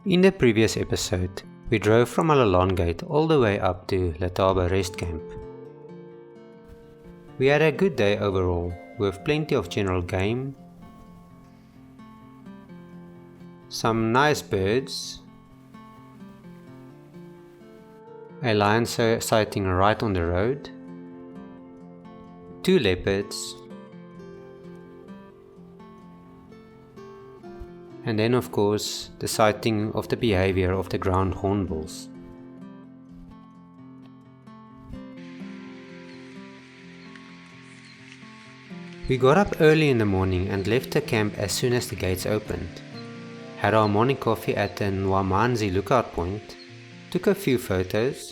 In the previous episode, we drove from Alalon Gate all the way up to Letaba Rest Camp. We had a good day overall, with plenty of general game, some nice birds, a lion sighting right on the road, 2 leopards, and then of course the sighting of the behavior of the ground hornbills. We got up early in the morning and left the camp as soon as the gates opened, had our morning coffee at the Nwamanzi lookout point, took a few photos,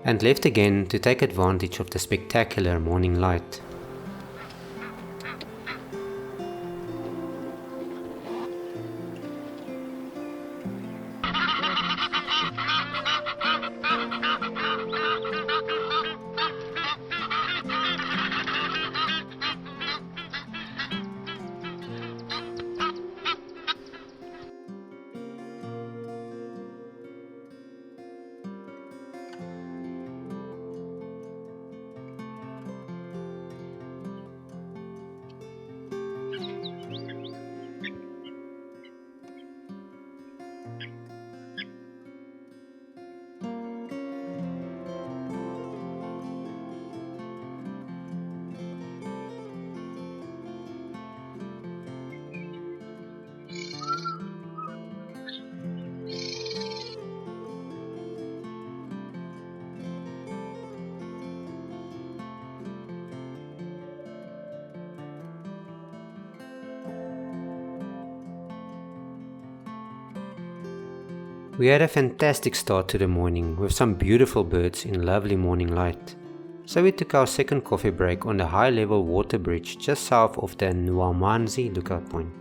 and left again to take advantage of the spectacular morning light. We had a fantastic start to the morning with some beautiful birds in lovely morning light. So we took our second coffee break on the high level water bridge just south of the Nwamanzi lookout point.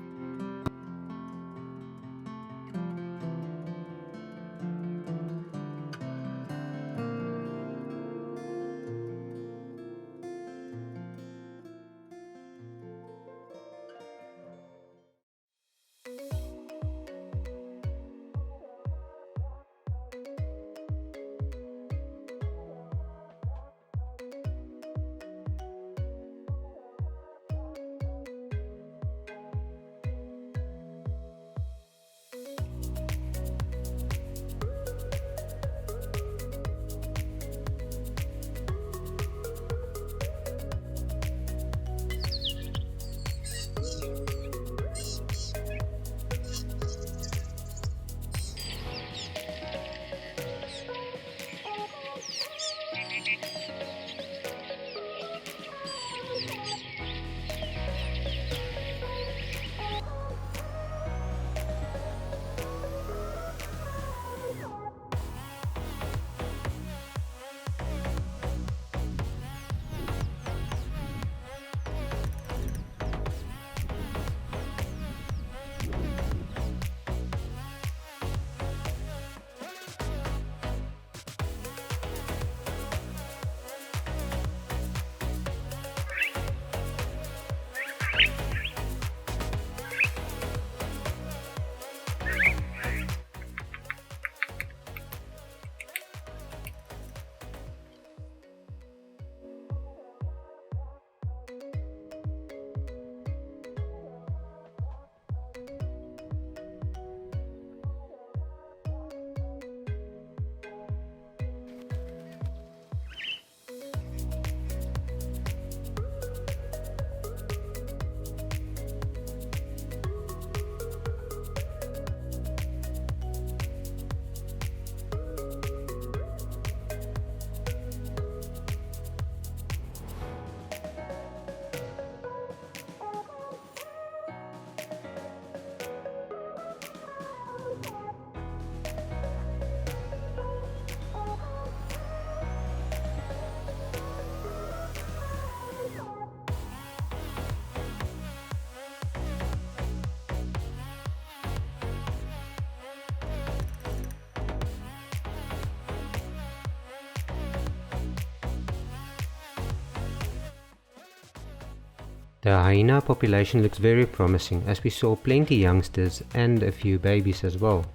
The hyena population looks very promising as we saw plenty youngsters and a few babies as well.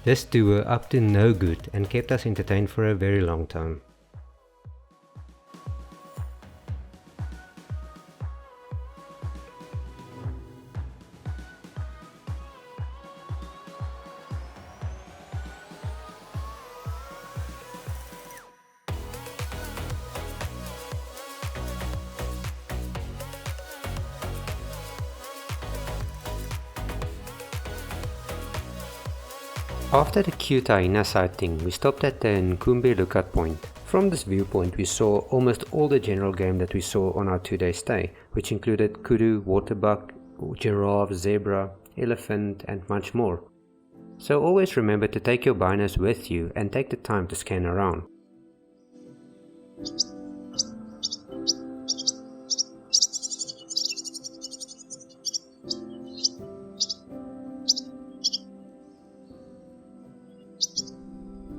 This two were up to no good and kept us entertained for a very long time. After the cute hyena sighting, we stopped at the Nkumbi lookout point. From this viewpoint we saw almost all the general game that we saw on our 2-day stay, which included kudu, waterbuck, giraffe, zebra, elephant and much more. So always remember to take your binos with you and take the time to scan around.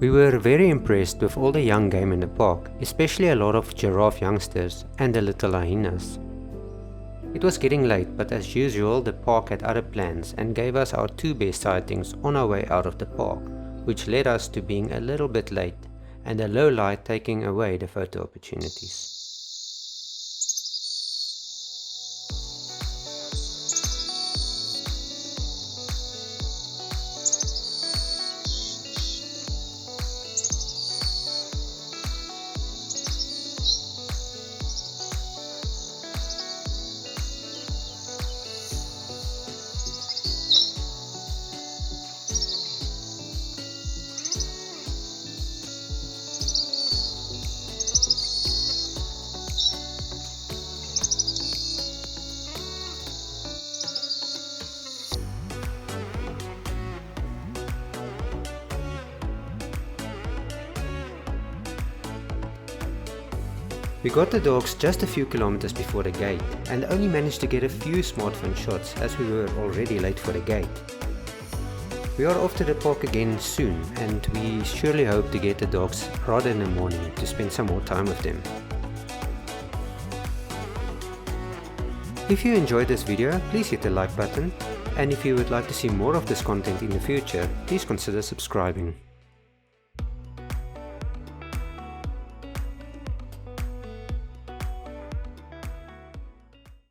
We were very impressed with all the young game in the park, especially a lot of giraffe youngsters and the little hyenas. It was getting late, but as usual the park had other plans and gave us our 2 best sightings on our way out of the park, which led us to being a little bit late and a low light taking away the photo opportunities. We got the dogs just a few kilometers before the gate and only managed to get a few smartphone shots as we were already late for the gate. We are off to the park again soon and we surely hope to get the dogs rather in the morning to spend some more time with them. If you enjoyed this video, please hit the like button, and if you would like to see more of this content in the future, please consider subscribing.